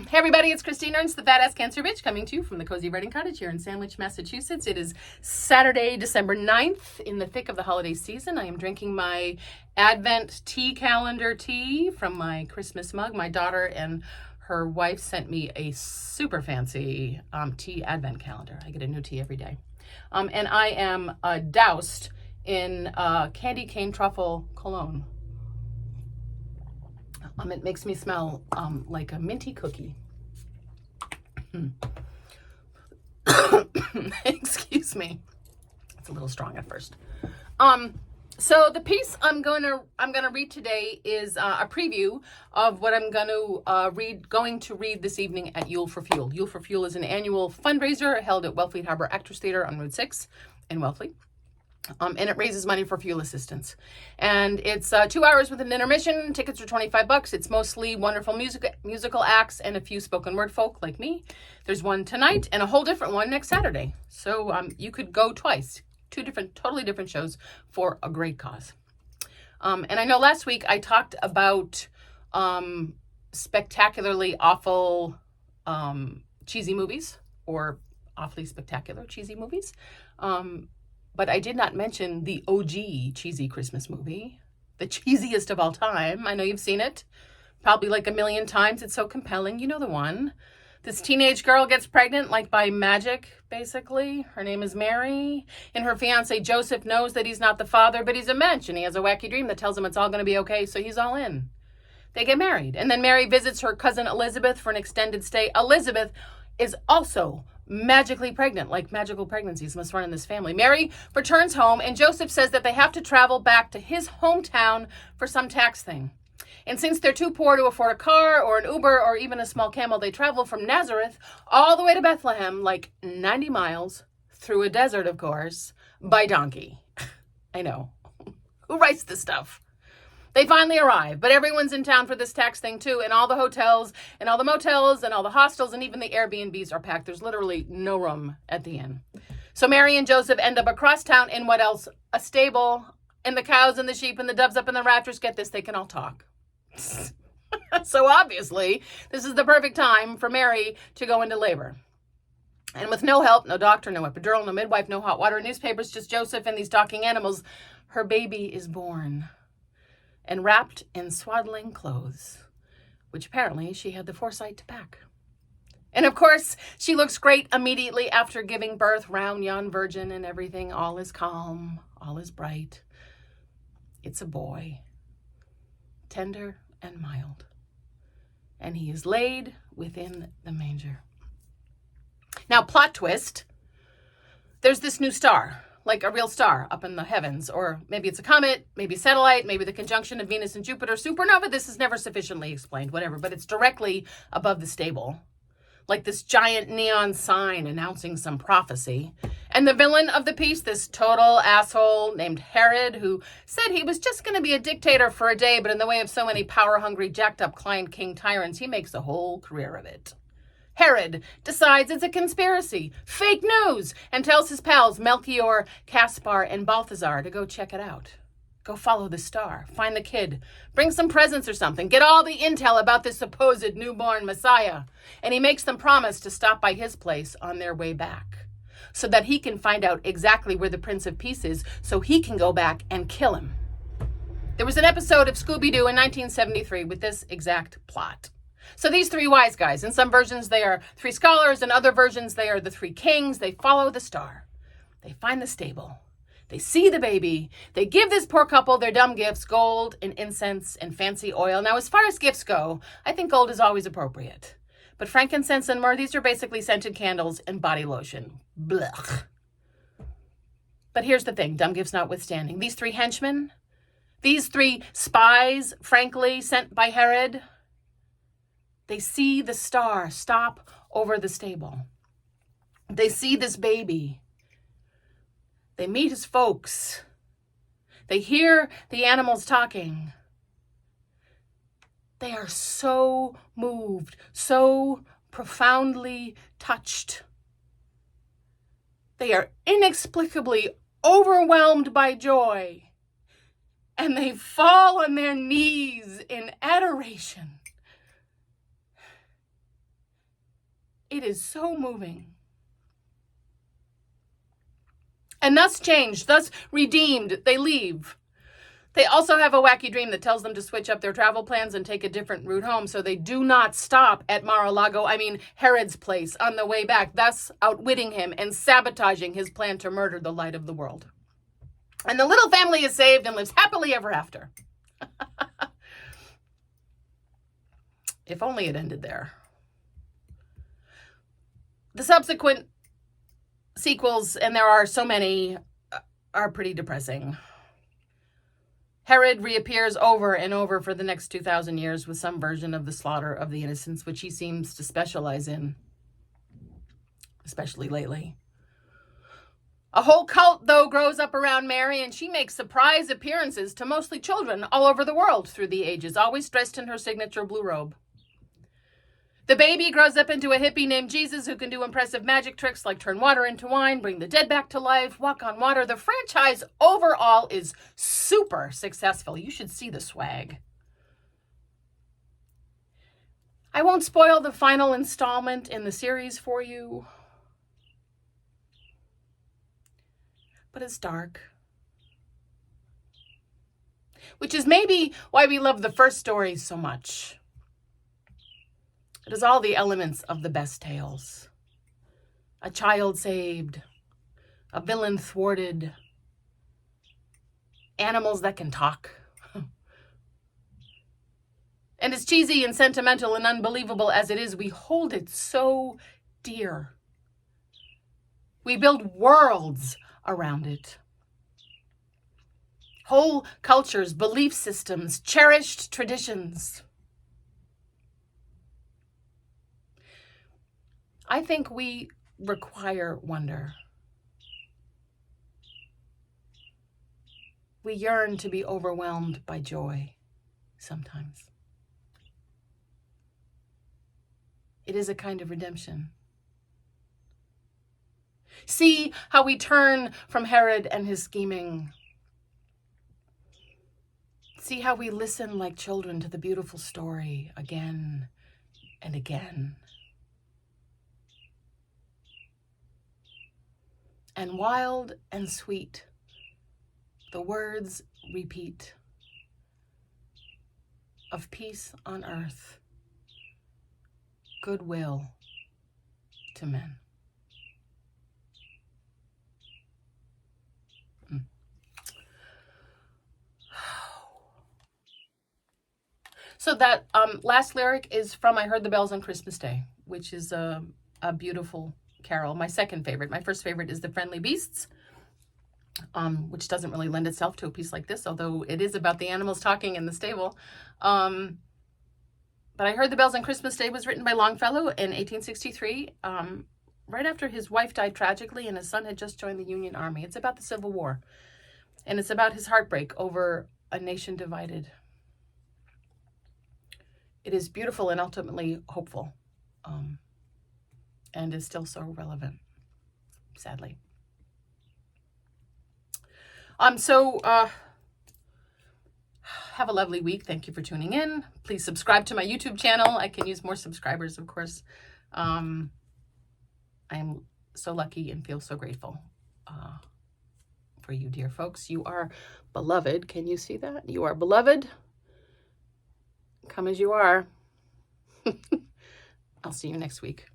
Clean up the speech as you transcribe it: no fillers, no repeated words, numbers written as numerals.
Hey everybody, it's Christine Ernst, the Badass Cancer Bitch, coming to you from the Cozy Writing Cottage here in Sandwich, Massachusetts. It is Saturday, December 9th, in the thick of the holiday season. I am drinking my Advent tea calendar tea from my Christmas mug. My daughter and her wife sent me a super fancy tea Advent calendar. I get a new tea every day. And I am doused in candy cane truffle cologne. It makes me smell like a minty cookie. Excuse me. It's a little strong at first. So the piece I'm gonna read today is a preview of what I'm going to read this evening at Yule for Fuel. Yule for Fuel is an annual fundraiser held at Wellfleet Harbor Actors Theatre on Route 6 in Wellfleet. And it raises money for fuel assistance. And it's 2 hours with an intermission. Tickets are $25. It's mostly wonderful musical acts and a few spoken word folk like me. There's one tonight and a whole different one next Saturday. So you could go twice. Two totally different shows for a great cause. And I know last week I talked about spectacularly awful cheesy movies, or awfully spectacular cheesy movies. But I did not mention the OG cheesy Christmas movie, the cheesiest of all time. I know you've seen it, probably like 1,000,000 times. It's so compelling. You know the one. This teenage girl gets pregnant like by magic, basically. Her name is Mary. And her fiance, Joseph, knows that he's not the father, but he's a mensch. And he has a wacky dream that tells him it's all going to be okay, so he's all in. They get married. And then Mary visits her cousin Elizabeth for an extended stay. Elizabeth is also magically pregnant, like magical pregnancies must run in this family. Mary returns home, and Joseph says that they have to travel back to his hometown for some tax thing. And since they're too poor to afford a car or an Uber or even a small camel, they travel from Nazareth all the way to Bethlehem, like 90 miles, through a desert, of course, by donkey. I know. Who writes this stuff? They finally arrive, but everyone's in town for this tax thing too, and all the hotels and all the motels and all the hostels and even the Airbnbs are packed. There's literally no room at the inn. So Mary and Joseph end up across town in what else? A stable, and the cows and the sheep and the doves up in the rafters. Get this, they can all talk. So obviously, this is the perfect time for Mary to go into labor. And with no help, no doctor, no epidural, no midwife, no hot water, newspapers, just Joseph and these talking animals, her baby is born. And wrapped in swaddling clothes, which apparently she had the foresight to pack. And of course, she looks great immediately after giving birth, round yon virgin, and everything. All is calm, all is bright. It's a boy, tender and mild, and he is laid within the manger. Now, plot twist, there's this new star, like a real star up in the heavens, or maybe it's a comet, maybe a satellite, maybe the conjunction of Venus and Jupiter, supernova. This is never sufficiently explained, whatever, but it's directly above the stable, like this giant neon sign announcing some prophecy. And the villain of the piece, this total asshole named Herod, who said he was just going to be a dictator for a day, but in the way of so many power-hungry, jacked-up client king tyrants, he makes a whole career of it. Herod decides it's a conspiracy, fake news, and tells his pals Melchior, Caspar, and Balthazar to go check it out. Go follow the star, find the kid, bring some presents or something, get all the intel about this supposed newborn Messiah. And he makes them promise to stop by his place on their way back so that he can find out exactly where the Prince of Peace is so he can go back and kill him. There was an episode of Scooby-Doo in 1973 with this exact plot. So these three wise guys, in some versions they are three scholars, in other versions they are the three kings. They follow the star. They find the stable. They see the baby. They give this poor couple their dumb gifts, gold and incense and fancy oil. Now, as far as gifts go, I think gold is always appropriate. But frankincense and myrrh, these are basically scented candles and body lotion. Blech. But here's the thing, dumb gifts notwithstanding. These three henchmen, these three spies, frankly, sent by Herod, they see the star stop over the stable. They see this baby. They meet his folks. They hear the animals talking. They are so moved, so profoundly touched. They are inexplicably overwhelmed by joy. And they fall on their knees in adoration. It is so moving. And thus changed, thus redeemed, they leave. They also have a wacky dream that tells them to switch up their travel plans and take a different route home, so they do not stop at Mar-a-Lago, Herod's place, on the way back, thus outwitting him and sabotaging his plan to murder the light of the world. And the little family is saved and lives happily ever after. If only it ended there. The subsequent sequels, and there are so many, are pretty depressing. Herod reappears over and over for the next 2,000 years with some version of the slaughter of the innocents, which he seems to specialize in, especially lately. A whole cult, though, grows up around Mary, and she makes surprise appearances to mostly children all over the world through the ages, always dressed in her signature blue robe. The baby grows up into a hippie named Jesus who can do impressive magic tricks like turn water into wine, bring the dead back to life, walk on water. The franchise overall is super successful. You should see the swag. I won't spoil the final installment in the series for you, but it's dark. Which is maybe why we love the first stories so much. It has all the elements of the best tales. A child saved, a villain thwarted, animals that can talk. And as cheesy and sentimental and unbelievable as it is, we hold it so dear. We build worlds around it. Whole cultures, belief systems, cherished traditions. I think we require wonder. We yearn to be overwhelmed by joy sometimes. It is a kind of redemption. See how we turn from Herod and his scheming. See how we listen like children to the beautiful story again and again. And wild and sweet, the words repeat of peace on earth, goodwill to men. So that last lyric is from I Heard the Bells on Christmas Day, which is a beautiful carol. My second favorite. My first favorite is The Friendly Beasts, which doesn't really lend itself to a piece like this, although it is about the animals talking in the stable. But I Heard the Bells on Christmas Day was written by Longfellow in 1863, right after his wife died tragically and his son had just joined the Union Army. It's about the Civil War, and it's about his heartbreak over a nation divided. It is beautiful and ultimately hopeful, and is still so relevant, sadly. Have a lovely week. Thank you for tuning in. Please subscribe to my YouTube channel. I can use more subscribers, of course. I am so lucky and feel so grateful for you, dear folks. You are beloved. Can you see that? You are beloved. Come as you are. I'll see you next week.